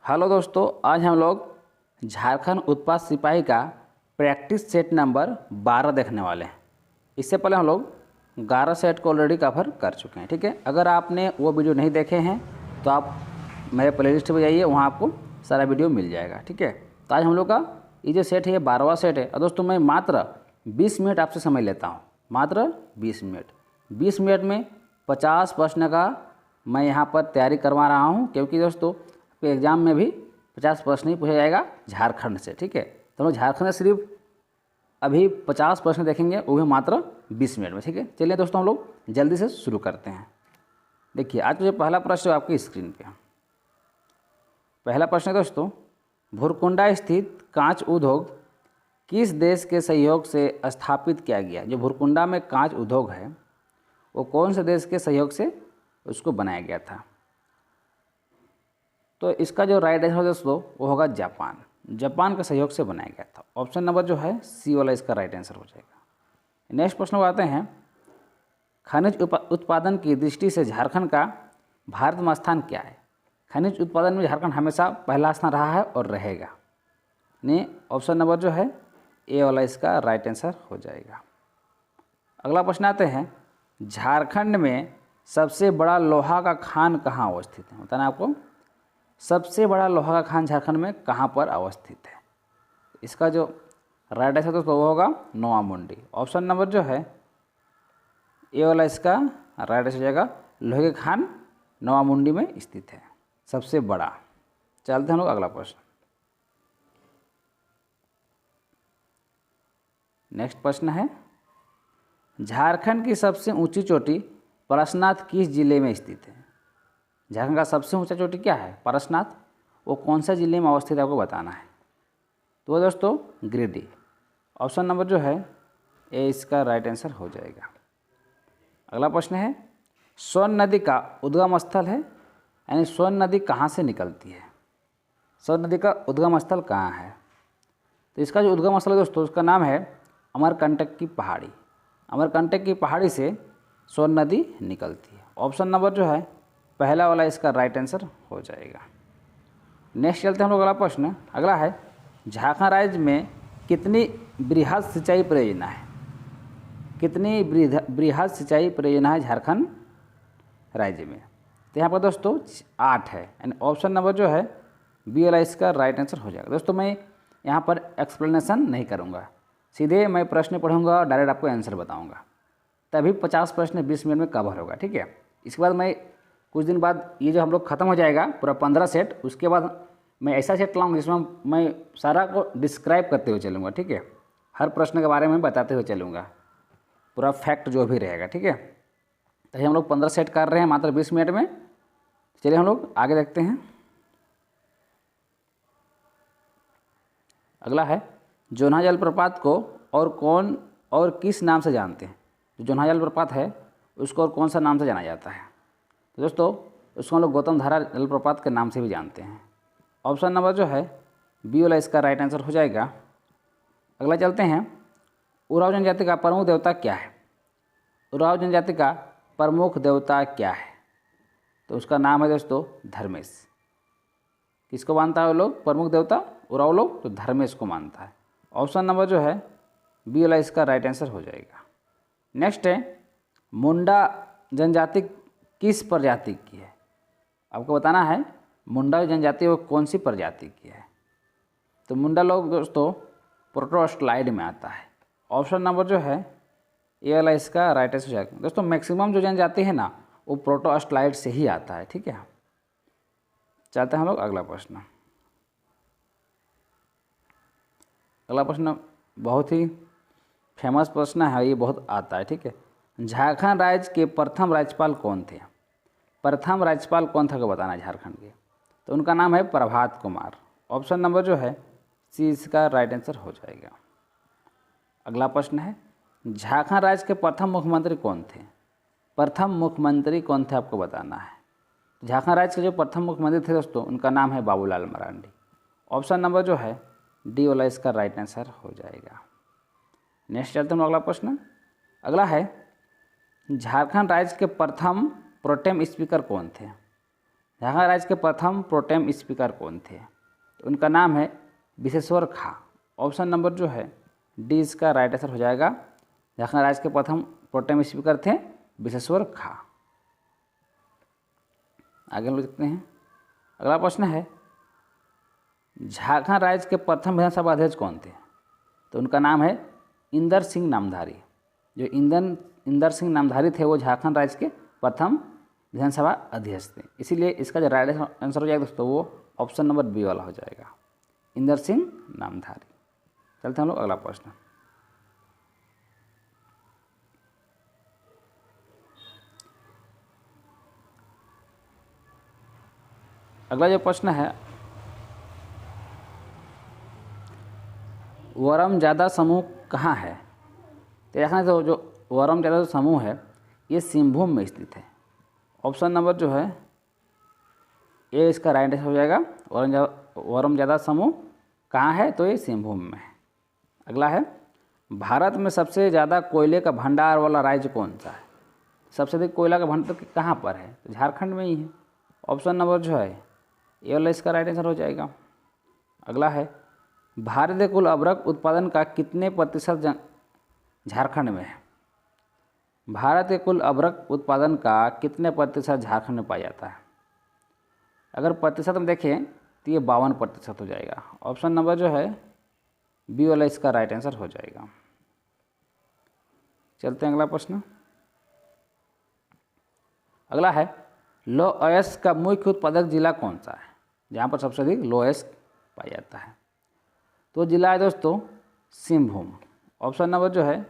Hello दोस्तों, आज हम लोग झारखंड उत्पाद सिपाही का प्रैक्टिस सेट नंबर 12 देखने वाले हैं। इससे पहले हम लोग 11 सेट को ऑलरेडी कवर कर चुके हैं। ठीक है, अगर आपने वो वीडियो नहीं देखे हैं तो आप मेरे प्लेलिस्ट में जाइए, वहाँ आपको सारा वीडियो मिल जाएगा। ठीक है, तो आज हम लोग का ये जो सेट है ये 12वां सेट है। और दोस्तों मैं मात्र 20 मिनट आपसे समय लेता हूँ, मात्र 20 मिनट। 20 मिनट में 50 प्रश्न का मैं यहाँ पर तैयारी करवा रहा हूँ, क्योंकि दोस्तों एग्ज़ाम में भी 50 प्रश्न ही पूछा जाएगा झारखंड से। ठीक है, तो हम लोग झारखंड से सिर्फ अभी 50 प्रश्न देखेंगे, वो भी मात्र 20 मिनट में। ठीक है, चलिए दोस्तों हम लोग जल्दी से शुरू करते हैं। देखिए आज जो पहला प्रश्न है आपकी स्क्रीन पे। पहला प्रश्न है दोस्तों, भुरकुंडा स्थित कांच उद्योग किस देश के सहयोग से स्थापित किया गया? जो भुरकुंडा में कांच उद्योग है वो कौन से देश के सहयोग से उसको बनाया गया था? तो इसका जो राइट आंसर दोस्तों वो होगा जापान। जापान के सहयोग से बनाया गया था। ऑप्शन नंबर जो है सी वाला इसका राइट आंसर हो जाएगा। नेक्स्ट प्रश्न पर आते हैं, खनिज उत्पादन की दृष्टि से झारखंड का भारत में स्थान क्या है? खनिज उत्पादन में झारखंड हमेशा पहला स्थान रहा है और रहेगा। ने ऑप्शन नंबर जो है ए वाला इसका राइट आंसर हो जाएगा। अगला प्रश्न आते हैं, झारखंड में सबसे बड़ा लोहा का खान कहाँ अवस्थित है? बताना आपको सबसे बड़ा लोहा का खान झारखंड में कहाँ पर अवस्थित है? इसका जो राइट आंसर तो वो होगा नोआमुंडी। ऑप्शन नंबर जो है ए वाला इसका राइट आंसर हो जाएगा। लोहे के खान नोआमुंडी में स्थित है, सबसे बड़ा। चलते हैं लोग अगला प्रश्न। नेक्स्ट प्रश्न है, झारखंड की सबसे ऊंची चोटी परसनाथ किस जिले में स्थित है? झारखंड का सबसे ऊंचा चोटी क्या है? परसनाथ। वो कौन सा जिले में अवस्थित है आपको बताना है। तो दोस्तों गिरिडीह। ऑप्शन नंबर जो है ए इसका राइट आंसर हो जाएगा। अगला प्रश्न है, सोन नदी का उद्गम स्थल है, यानी सोन नदी कहाँ से निकलती है? सोन नदी का उद्गम स्थल कहाँ है? तो इसका जो उद्गम स्थल है दोस्तों उसका नाम है अमरकंटक की पहाड़ी। अमरकंटक की पहाड़ी से सोन नदी निकलती है। ऑप्शन नंबर जो है पहला वाला इसका राइट आंसर हो जाएगा। नेक्स्ट चलते हैं हम लोग अगला प्रश्न। अगला है, झारखंड राज्य में कितनी बृहद सिंचाई परियोजना है? कितनी बृहद सिंचाई परियोजना है झारखंड राज्य में? तो यहाँ पर दोस्तों 8 है, यानी ऑप्शन नंबर जो है बी वाला इसका राइट आंसर हो जाएगा। दोस्तों मैं यहाँ पर एक्सप्लेनेशन नहीं करूँगा, सीधे मैं प्रश्न पढ़ूँगा और डायरेक्ट आपको आंसर बताऊँगा, तभी 50 प्रश्न 20 मिनट में कवर होगा। ठीक है, इसके बाद मैं कुछ दिन बाद ये जो हम लोग ख़त्म हो जाएगा पूरा 15 सेट, उसके बाद मैं ऐसा सेट लाऊंगा जिसमें मैं सारा को डिस्क्राइब करते हुए चलूँगा। ठीक है, हर प्रश्न के बारे में बताते हुए चलूँगा, पूरा फैक्ट जो भी रहेगा। ठीक है, तो हम लोग 15 सेट कर रहे हैं मात्र 20 मिनट में। चलिए हम लोग आगे देखते हैं। अगला है, जोन्हा जलप्रपात को और कौन और किस नाम से जानते हैं? जो जोन्हा जलप्रपात है उसको और कौन सा नाम से जाना जाता है? तो दोस्तों उसको हम लोग गौतम धारा जलप्रपात के नाम से भी जानते हैं। ऑप्शन नंबर जो है बी वाला इसका राइट आंसर हो जाएगा। अगला चलते हैं, उरांव जनजाति का प्रमुख देवता क्या है? उरांव जनजाति का प्रमुख देवता क्या है? तो उसका नाम है दोस्तों धर्मेश। किसको मानता है वो लोग प्रमुख देवता? उरांव लोग तो धर्मेश को मानता है। ऑप्शन नंबर जो है बी वाला इसका राइट आंसर हो जाएगा। नेक्स्ट है, मुंडा जनजाति किस प्रजाति की है? आपको बताना है मुंडा जनजाति वो कौन सी प्रजाति की है। तो मुंडा लोग दोस्तों प्रोटोस्टलाइड में आता है। ऑप्शन नंबर जो है ए वाला इसका राइट आंसर हो जाएगा। दोस्तों मैक्सिमम जो जनजाति है ना वो प्रोटोस्टलाइड से ही आता है। ठीक है, चलते हैं हम लोग अगला प्रश्न। अगला प्रश्न बहुत ही फेमस प्रश्न है, ये बहुत आता है। ठीक है, झारखंड राज्य के प्रथम राज्यपाल कौन थे? प्रथम राज्यपाल कौन था को बताना है झारखंड के। तो उनका नाम है प्रभात कुमार। ऑप्शन नंबर जो है सी इसका राइट आंसर हो जाएगा। अगला प्रश्न है, झारखंड राज्य के प्रथम मुख्यमंत्री कौन थे? प्रथम मुख्यमंत्री कौन थे आपको बताना है। झारखंड राज्य के जो प्रथम मुख्यमंत्री थे दोस्तों उनका नाम है बाबूलाल मरांडी। ऑप्शन नंबर जो है डी वाला इसका राइट आंसर हो जाएगा। नेक्स्ट चलते हैं अगला प्रश्न। अगला है, झारखंड राज्य के प्रथम प्रोटेम स्पीकर कौन थे? झारखंड राज्य के प्रथम प्रोटेम स्पीकर कौन थे? तो उनका नाम है विश्वेश्वर खा। ऑप्शन नंबर जो है डी इसका राइट आंसर हो जाएगा। झारखंड राज्य के प्रथम प्रोटेम स्पीकर थे विश्वेश्वर खा। आगे हम लोग देखते हैं। अगला प्रश्न है झारखंड राज्य के प्रथम विधानसभा अध्यक्ष कौन थे? तो उनका नाम है इंदर सिंह नामधारी। जो इंदर सिंह नामधारी थे वो झारखंड राज्य के प्रथम विधानसभा अध्यक्ष थे। इसीलिए इसका जो राइट आंसर हो जाएगा दोस्तों वो ऑप्शन नंबर बी वाला हो जाएगा, इंदर सिंह नामधारी। चलते हैं हम लोग अगला प्रश्न। अगला जो प्रश्न है वरमजादा समूह कहाँ है? तो यहाँ तो जो वरमजादा समूह है ये सिंहभूम में स्थित है। ऑप्शन नंबर जो है ए इसका राइट आंसर हो जाएगा। वरमजादा समूह कहाँ है? तो ये सिंहभूम में है। अगला है भारत में सबसे ज़्यादा कोयले का भंडार वाला राज्य कौन सा है? सबसे अधिक कोयला का भंडार कहाँ पर है? तो झारखंड में ही है। ऑप्शन नंबर जो है ए वाला इसका राइट आंसर हो जाएगा। अगला है भारत के कुल अभ्रक उत्पादन का कितने प्रतिशत झारखंड में है? भारत के कुल अभ्रक उत्पादन का कितने प्रतिशत झारखंड में पाया जाता है? अगर प्रतिशत में देखें तो ये 52% हो जाएगा। ऑप्शन नंबर जो है बी वाला इसका राइट आंसर हो जाएगा। चलते हैं अगला प्रश्न। अगला है लौह अयस्क का मुख्य उत्पादक जिला कौन सा है? जहाँ पर सबसे अधिक लौह अयस्क पाया जाता है तो जिला है दोस्तों सिंहभूम। ऑप्शन नंबर जो है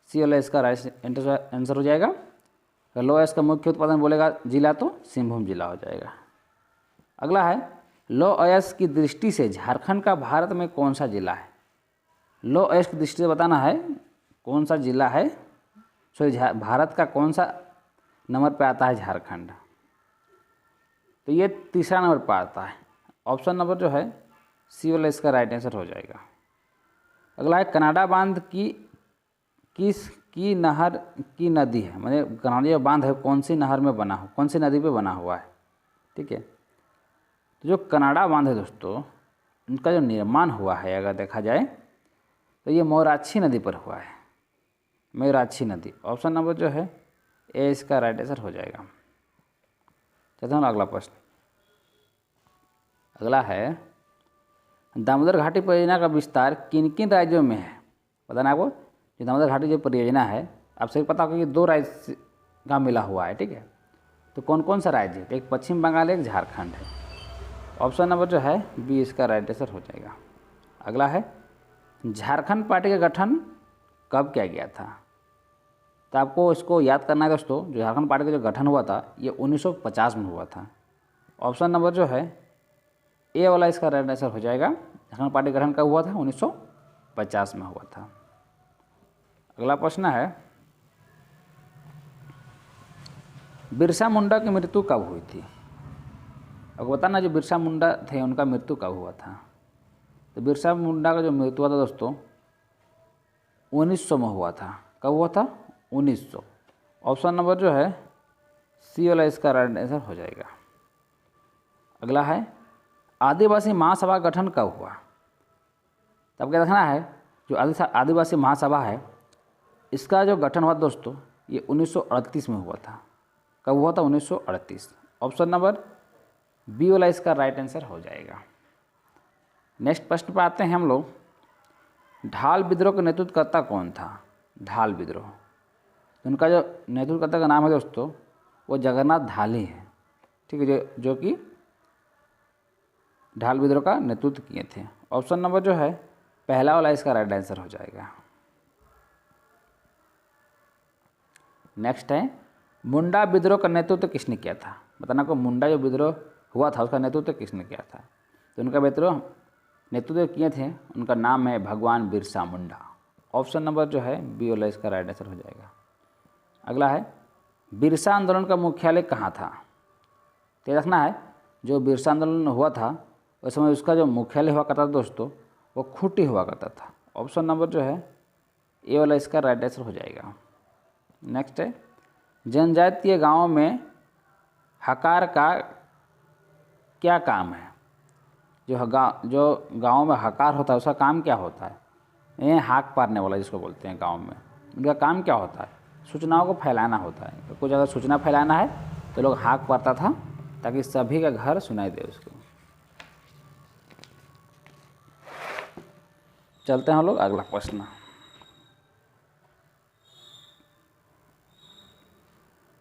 सी वाला इसका राइट आंसर हो जाएगा। अगर लौह अयस्क का मुख्य उत्पादन बोलेगा जिला तो सिंहभूम जिला हो जाएगा। अगला है लौह अयस्क की दृष्टि से झारखंड का भारत में कौन सा जिला है? लौह अयस्क की दृष्टि से बताना है कौन सा जिला है, सॉरी भारत का कौन सा नंबर पे आता है झारखंड? तो ये तीसरा नंबर पर आता है। ऑप्शन नंबर जो है सी वाला इसका राइट आंसर हो जाएगा। अगला है कनाडा बांध की नहर की नदी है, मतलब कनाडा बांध है कौन सी नहर में बना हो, कौन सी नदी पे बना हुआ है? ठीक है, तो जो कनाडा बांध है दोस्तों उनका जो निर्माण हुआ है अगर देखा जाए तो ये मौराछी नदी पर हुआ है, मौराछी नदी। ऑप्शन नंबर जो है ए इसका राइट आंसर हो जाएगा। चलते हैं अगला प्रश्न। अगला है दामोदर घाटी परियोजना का विस्तार किन किन राज्यों में है? पता ना आपको, जो दामोदर घाटी जो परियोजना है आप सही पता होगा कि 2 राज्य का मिला हुआ है। ठीक है, तो कौन कौन सा राज्य है? एक पश्चिम बंगाल एक झारखंड है। ऑप्शन नंबर जो है बी इसका राइट आंसर हो जाएगा। अगला है झारखंड पार्टी का गठन कब किया गया था? तो आपको इसको याद करना है दोस्तों, जो झारखंड पार्टी का जो गठन हुआ था ये 1950 में हुआ था। ऑप्शन नंबर जो है ए वाला इसका राइट आंसर हो जाएगा। झारखंड पार्टी गठन कब हुआ था? 1950 में हुआ था। अगला प्रश्न है बिरसा मुंडा की मृत्यु कब हुई थी? आपको बताना जो बिरसा मुंडा थे उनका मृत्यु कब हुआ था? तो बिरसा मुंडा का जो मृत्यु हुआ था दोस्तों 1900 में हुआ था। कब हुआ था? 1900। ऑप्शन नंबर जो है सी वाला इसका राइट आंसर हो जाएगा। अगला है आदिवासी महासभा गठन कब हुआ? तब क्या देखना है जो आदिवासी महासभा है इसका जो गठन हुआ दोस्तों ये 1938 में हुआ था। कब हुआ था? 1938। ऑप्शन नंबर बी वाला इसका राइट आंसर हो जाएगा। नेक्स्ट प्रश्न पर आते हैं हम लोग। ढाल विद्रोह का नेतृत्वकर्ता कौन था? ढाल विद्रोह, उनका जो नेतृत्वकर्ता का नाम है दोस्तों वो जगन्नाथ ढाली है। ठीक है, जो कि ढाल विद्रोह का नेतृत्व किए थे। ऑप्शन नंबर जो है पहला वाला इसका राइट आंसर हो जाएगा। नेक्स्ट है मुंडा विद्रोह का नेतृत्व किसने किया था? बताना को मुंडा जो विद्रोह हुआ था उसका नेतृत्व किसने किया था? तो उनका विद्रोह नेतृत्व किए थे उनका नाम है भगवान बिरसा मुंडा। ऑप्शन नंबर जो है बी वाला इसका राइट आंसर हो जाएगा। अगला है बिरसा आंदोलन का मुख्यालय कहाँ था? तो रखना है जो बिरसा आंदोलन हुआ था उस समय उसका जो मुख्यालय हुआ करता था दोस्तों वो खूंटी हुआ करता था। ऑप्शन नंबर जो है ए वाला इसका राइट आंसर हो जाएगा। नेक्स्ट है जनजातीय गांवों में हकार का क्या काम है? जो गाँव में हकार होता है उसका काम क्या होता है? ये हाक पारने वाला जिसको बोलते हैं गाँव में, उनका काम क्या होता है? सूचनाओं को फैलाना होता है। कुछ अगर सूचना फैलाना है तो लोग हाक पारता था ताकि सभी का घर सुनाई दे उसको। चलते हैं हम लोग अगला प्रश्न।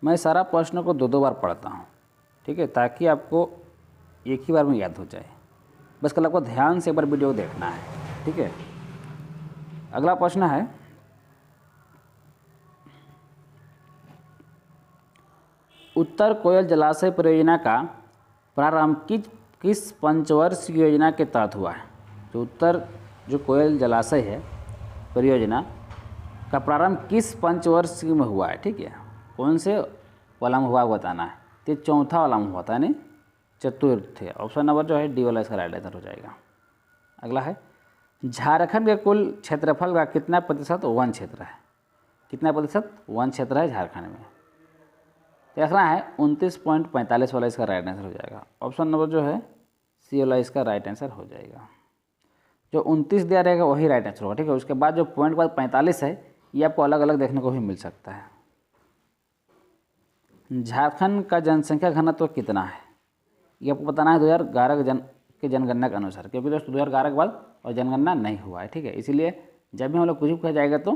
मैं सारा प्रश्न को 2-2 बार पढ़ता हूँ, ठीक है, ताकि आपको एक ही बार में याद हो जाए। बस कल आपको ध्यान से एक बार वीडियो देखना है, ठीक है। अगला प्रश्न है, उत्तर कोयल जलाशय परियोजना का प्रारंभ किस पंचवर्षीय योजना के तहत हुआ है? जो कोयल जलाशय है परियोजना का प्रारंभ किस पंचवर्षीय में हुआ है? ठीक है, कौन से वाला में हुआ बताना है। तो चौथा वाला में हुआ था, यानी चतुर्थ है। ऑप्शन नंबर जो है डी वाला इसका राइट आंसर हो जाएगा। अगला है, झारखंड के कुल क्षेत्रफल का कितना प्रतिशत वन क्षेत्र है? कितना प्रतिशत वन क्षेत्र है झारखंड में? देखना है 29.45 वाला इसका राइट आंसर हो जाएगा। ऑप्शन नंबर जो है सी वाला इसका राइट आंसर हो जाएगा। जो 29 दिया रहेगा वही राइट आंसर होगा, ठीक है। उसके बाद जो पॉइंट बाद 45 है ये आपको अलग अलग देखने को भी मिल सकता है। झारखंड का जनसंख्या घनत्व कितना है? ये आपको बताना है 2011 के जनगणना के अनुसार, क्योंकि दोस्तों 2011 के बाद और जनगणना नहीं हुआ है, ठीक है। इसीलिए जब भी हम लोग कुछ भी पूछा जाएगा तो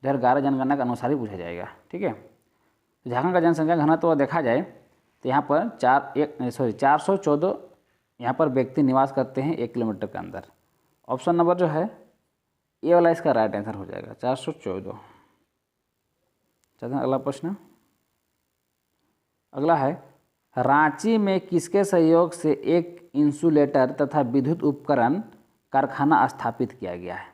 2011 जनगणना के अनुसार ही पूछा जाएगा, ठीक है। तो झारखंड का जनसंख्या घनत्व देखा जाए तो यहाँ पर 414 यहाँ पर व्यक्ति निवास करते हैं 1 किलोमीटर के अंदर। ऑप्शन नंबर जो है ए वाला इसका राइट आंसर हो जाएगा, 414। चलते हैं अगला प्रश्न। अगला है, रांची में किसके सहयोग से एक इंसुलेटर तथा विद्युत उपकरण कारखाना स्थापित किया गया है?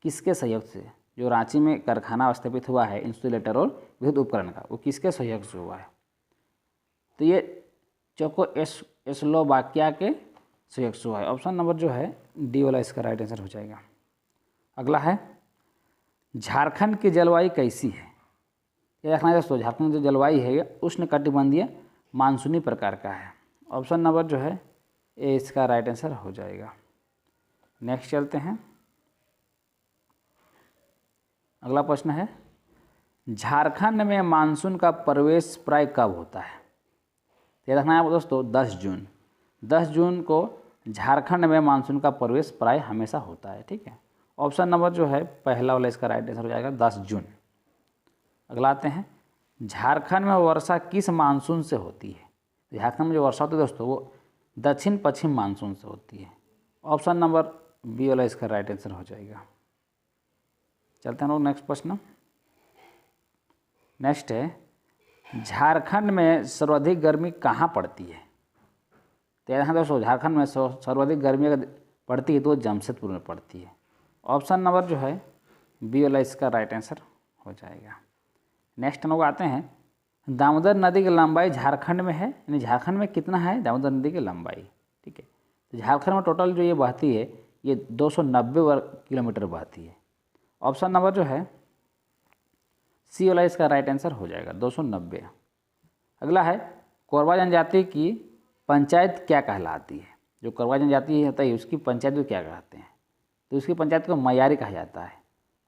किसके सहयोग से जो रांची में कारखाना स्थापित हुआ है इंसुलेटर और विद्युत उपकरण का, वो किसके सहयोग से हुआ है? तो ये चेकोस्लोवाकिया के सहयोग से हुआ है। ऑप्शन नंबर जो है डी वाला इसका राइट आंसर हो जाएगा। अगला है, झारखंड की जलवायु कैसी है? ये रखना है दोस्तों, झारखंड की जो जलवायु है ये उष्णकटिबंधीय मानसूनी प्रकार का है। ऑप्शन नंबर जो है ए इसका राइट आंसर हो जाएगा। नेक्स्ट चलते हैं। अगला प्रश्न है, झारखंड में मानसून का प्रवेश प्राय कब होता है? ये रखना है दोस्तों 10 जून। 10 जून को झारखंड में मानसून का प्रवेश प्राय हमेशा होता है, ठीक है। ऑप्शन नंबर जो है पहला वाला इसका राइट आंसर हो जाएगा 10 जून। अगला आते हैं, झारखंड में वर्षा किस मानसून से होती है? झारखंड में जो वर्षा होती है दोस्तों वो दक्षिण पश्चिम मानसून से होती है। ऑप्शन नंबर बी वाला इसका राइट आंसर हो जाएगा। चलते हैं लोग नेक्स्ट प्रश्न। नेक्स्ट है, झारखंड में सर्वाधिक गर्मी कहाँ पड़ती है? तो यहाँ दोस्तों झारखंड में सर्वाधिक गर्मी अगर पड़ती है तो जमशेदपुर में पड़ती है। ऑप्शन नंबर जो है बी वाला इसका राइट आंसर हो जाएगा। नेक्स्ट हम लोग आते हैं, दामोदर नदी की लंबाई झारखंड में है, यानी झारखंड में कितना है दामोदर नदी की लंबाई? ठीक है, तो झारखंड में टोटल जो ये बहती है ये 290 वर्ग किलोमीटर बहती है। ऑप्शन नंबर जो है सी वाला इसका राइट आंसर हो जाएगा 290। अगला है, कोरवा जनजाति की पंचायत क्या कहलाती है? जो कोरवा जनजाति होता है उसकी पंचायत को क्या कहते हैं? तो उसकी पंचायत को मयारी कहा जाता है।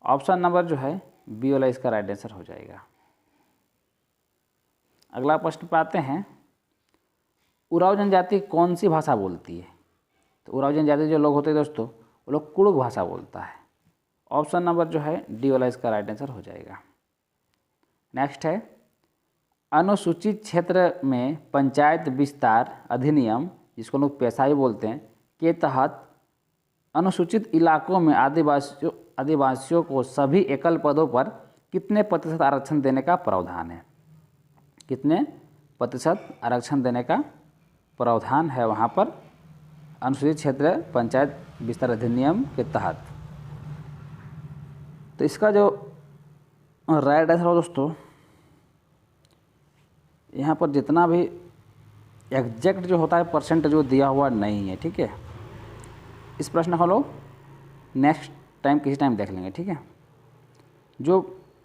ऑप्शन नंबर जो है बी वाला इसका राइट आंसर हो जाएगा। अगला प्रश्न पे आते हैं, उराव जनजाति कौन सी भाषा बोलती है? तो उराव जनजाति जो लोग होते हैं दोस्तों वो लोग कुड़ुक भाषा बोलता है। ऑप्शन नंबर जो है डी वाला इसका राइट आंसर हो जाएगा। नेक्स्ट है, अनुसूचित क्षेत्र में पंचायत विस्तार अधिनियम, जिसको लोग पेशा भी बोलते हैं, के तहत अनुसूचित इलाकों में आदिवासियों को सभी एकल पदों पर कितने प्रतिशत आरक्षण देने का प्रावधान है? कितने प्रतिशत आरक्षण देने का प्रावधान है वहाँ पर अनुसूचित क्षेत्र पंचायत विस्तार अधिनियम के तहत? तो इसका जो राइट आंसर हो दोस्तों, यहाँ पर जितना भी एग्जैक्ट जो होता है परसेंट जो दिया हुआ नहीं है, ठीक है। इस प्रश्न को लोग नेक्स्ट टाइम किसी टाइम देख लेंगे, ठीक है। जो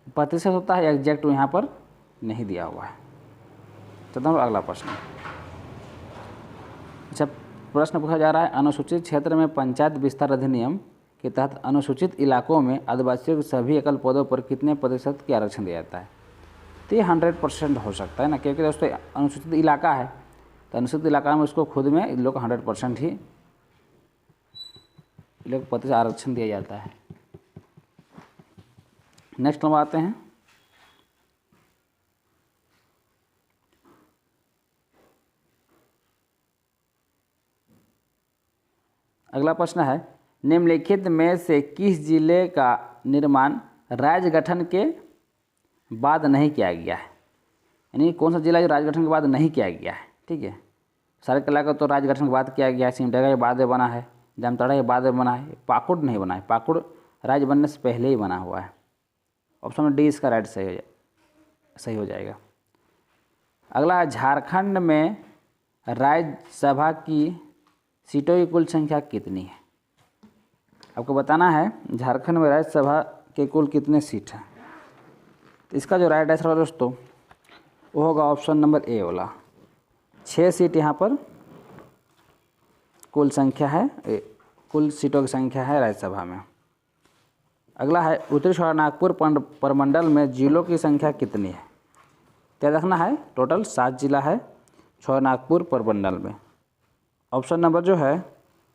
प्रतिशत होता है एग्जैक्ट वो यहाँ पर नहीं दिया हुआ है। चलता हूँ अगला प्रश्न। अच्छा, प्रश्न पूछा जा रहा है, अनुसूचित क्षेत्र में पंचायत विस्तार अधिनियम के तहत अनुसूचित इलाकों में आदिवासियों के सभी एकल पदों पर कितने प्रतिशत की आरक्षण दिया जाता है? तो ये 100% हो सकता है ना, क्योंकि दोस्तों अनुसूचित इलाका है, तो अनुसूचित इलाका में उसको खुद में इन लोग को 100% ही लोग प्रतिशत आरक्षण दिया जाता है। नेक्स्ट नंबर आते हैं, अगला प्रश्न है, निम्नलिखित में से किस जिले का निर्माण राज्य गठन के बाद नहीं किया गया है? यानी कौन सा जिला जो राज्य गठन के बाद नहीं किया गया है? ठीक है, सरायकेला का तो राज्य गठन के बाद किया गया है, सिमडेगा के बाद में बना है, जामताड़ा के बाद में बना है, पाकुड़ नहीं बना है, पाकुड़ राज्य बनने से पहले ही बना हुआ है। ऑप्शन डी इसका राइट सही हो जाएगा। अगला है, झारखंड में राज्यसभा की सीटों की कुल संख्या कितनी है? आपको बताना है झारखंड में राज्यसभा के कुल कितने सीट हैं। तो इसका जो राइट आंसर होगा दोस्तों वो होगा ऑप्शन नंबर ए वाला, 6 सीट यहाँ पर कुल संख्या है, कुल सीटों की संख्या है राज्यसभा में। अगला है, उत्तरी छोटानागपुर प्रमंडल में जिलों की संख्या कितनी है? क्या रखना है, टोटल 7 जिला है छोटानागपुर प्रमंडल में। ऑप्शन नंबर जो है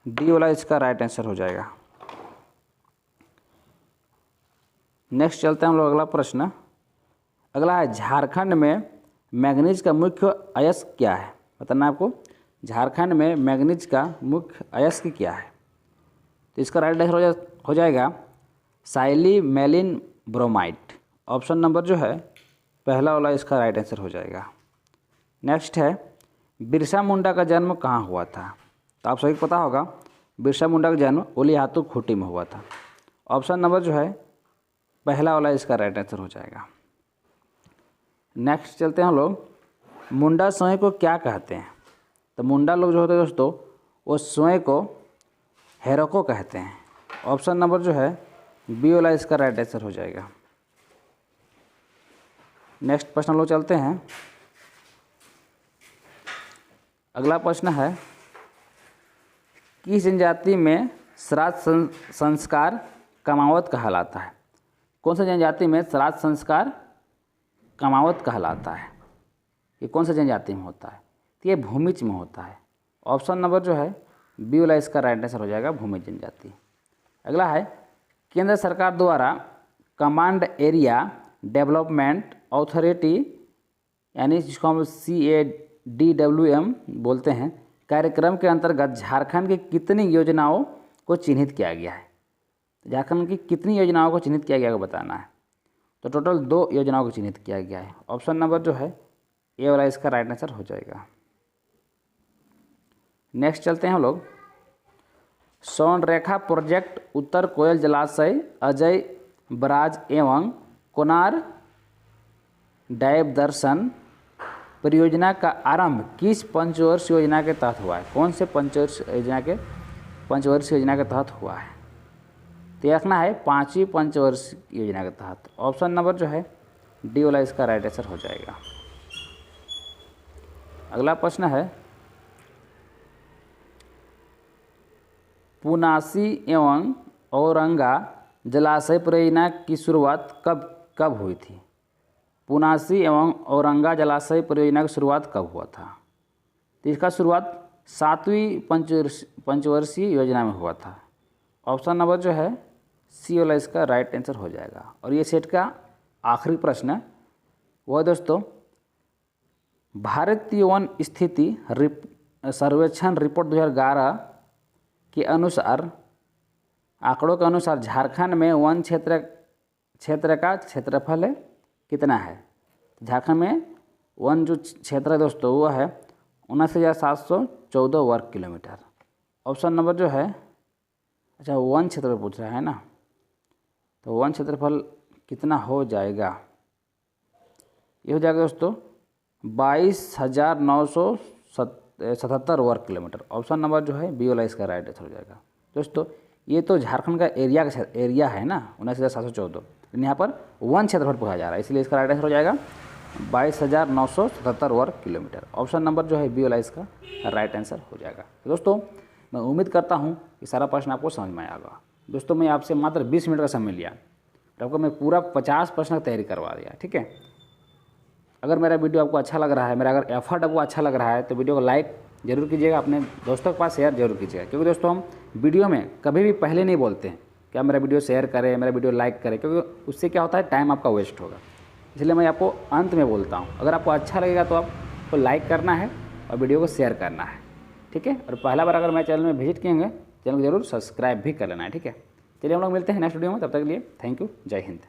डी वाला इसका राइट आंसर हो जाएगा। नेक्स्ट चलते हैं हम लोग अगला प्रश्न। अगला है, झारखंड में मैंगनीज का मुख्य अयस्क क्या है? बताना आपको, झारखंड में मैंगनीज का मुख्य अयस्क क्या है? तो इसका राइट आंसर हो जाएगा साइलीमेलिन ब्रोमाइड। ऑप्शन नंबर जो है पहला वाला इसका राइट आंसर हो जाएगा। नेक्स्ट है, बिरसा मुंडा का जन्म कहाँ हुआ था? तो आप सभी को पता होगा बिरसा मुंडा का जन्म ओलिहातू खूंटी में हुआ था। ऑप्शन नंबर जो है पहला वाला इसका राइट आंसर हो जाएगा। नेक्स्ट चलते हैं हम लोग, मुंडा स्वयं को क्या कहते हैं? तो मुंडा लोग जो होते हैं दोस्तों वो स्वयं को हेरोको कहते हैं। ऑप्शन नंबर जो है बी वाला इसका राइट आंसर हो जाएगा। नेक्स्ट प्रश्न लोग चलते हैं। अगला प्रश्न है, किस जनजाति में श्राद्ध संस्कार कमावत कहलाता है? कौन सा जनजाति में श्राद्ध संस्कार कमावत कहलाता है? ये कौन सा जनजाति में होता है? तो ये भूमिज में होता है। ऑप्शन नंबर जो है बी वाला इसका राइट आंसर हो जाएगा, भूमिज जनजाति। अगला है, केंद्र सरकार द्वारा कमांड एरिया डेवलपमेंट अथॉरिटी यानी जिसको हम CADWM बोलते हैं, कार्यक्रम के अंतर्गत झारखंड की कितनी योजनाओं को चिन्हित किया गया है? झारखंड की कितनी योजनाओं को चिन्हित किया गया है बताना है। तो टोटल 2 योजनाओं को चिन्हित किया गया है। ऑप्शन नंबर जो है ए वाला इसका राइट आंसर हो जाएगा। नेक्स्ट चलते हैं हम लोग, स्वर्णरेखा प्रोजेक्ट उत्तर कोयल जलाशय अजय बराज एवं कोनार डाइव दर्शन परियोजना का आरंभ किस पंचवर्षीय योजना के तहत हुआ है? कौन से पंचवर्षीय योजना के तहत हुआ है? तो ये रखना है 5वीं पंचवर्षीय योजना के तहत। ऑप्शन नंबर जो है डी वाला इसका राइट आंसर हो जाएगा। अगला प्रश्न है, पुनासी एवं औरंगा जलाशय परियोजना की शुरुआत कब हुई थी? पुनासी एवं औरंगा जलाशय परियोजना की शुरुआत कब हुआ था? तो इसका शुरुआत 7वीं पंचवर्षीय योजना में हुआ था। ऑप्शन नंबर जो है सी वाला इसका राइट आंसर हो जाएगा। और ये सेट का आखिरी प्रश्न वह दोस्तों, भारतीय वन स्थिति सर्वेक्षण रिपोर्ट 2011 के अनुसार, आंकड़ों के अनुसार झारखंड में वन क्षेत्र का क्षेत्रफल है कितना है? झारखंड में वन जो क्षेत्र है दोस्तों वो है 79,714 वर्ग किलोमीटर। ऑप्शन नंबर जो है, अच्छा वन क्षेत्र पूछ रहा है ना, तो वन क्षेत्रफल कितना हो जाएगा? ये हो जाएगा दोस्तों 22,977 वर्ग किलोमीटर। ऑप्शन नंबर जो है बी वाला इसका राइट आंसर हो जाएगा। दोस्तों ये तो झारखंड का एरिया है ना 79,714, लेकिन यहाँ पर वन क्षेत्रफल पूछा जा रहा है, इसलिए इसका राइट आंसर हो जाएगा 22,977 वर्ग किलोमीटर। ऑप्शन नंबर जो है बी वाला इसका राइट आंसर हो जाएगा। तो दोस्तों मैं उम्मीद करता हूँ कि सारा प्रश्न आपको समझ में आएगा। दोस्तों मैं आपसे मात्र 20 मिनट का समय लिया और आपको मैं पूरा 50 प्रश्न की तैयारी करवा दिया, ठीक है। अगर मेरा वीडियो आपको अच्छा लग रहा है, मेरा अगर एफर्ट आपको अच्छा लग रहा है तो वीडियो को लाइक जरूर कीजिएगा, अपने दोस्तों के पास शेयर जरूर कीजिएगा। क्योंकि दोस्तों हम वीडियो में कभी भी पहले नहीं बोलते हैं कि आप मेरा वीडियो शेयर करें, मेरा वीडियो लाइक करें, क्योंकि उससे क्या होता है, टाइम आपका वेस्ट होगा। इसलिए मैं आपको अंत में बोलता हूँ, अगर आपको अच्छा लगेगा तो आपको लाइक करना है और वीडियो को शेयर करना है, ठीक है। और पहला बार अगर मेरे चैनल में विजिट किएंगे, चैनल को जरूर सब्सक्राइब भी कर लेना है, ठीक है। चलिए हम लोग मिलते हैं नेक्स्ट वीडियो में, तब तक के लिए थैंक यू, जय हिंद।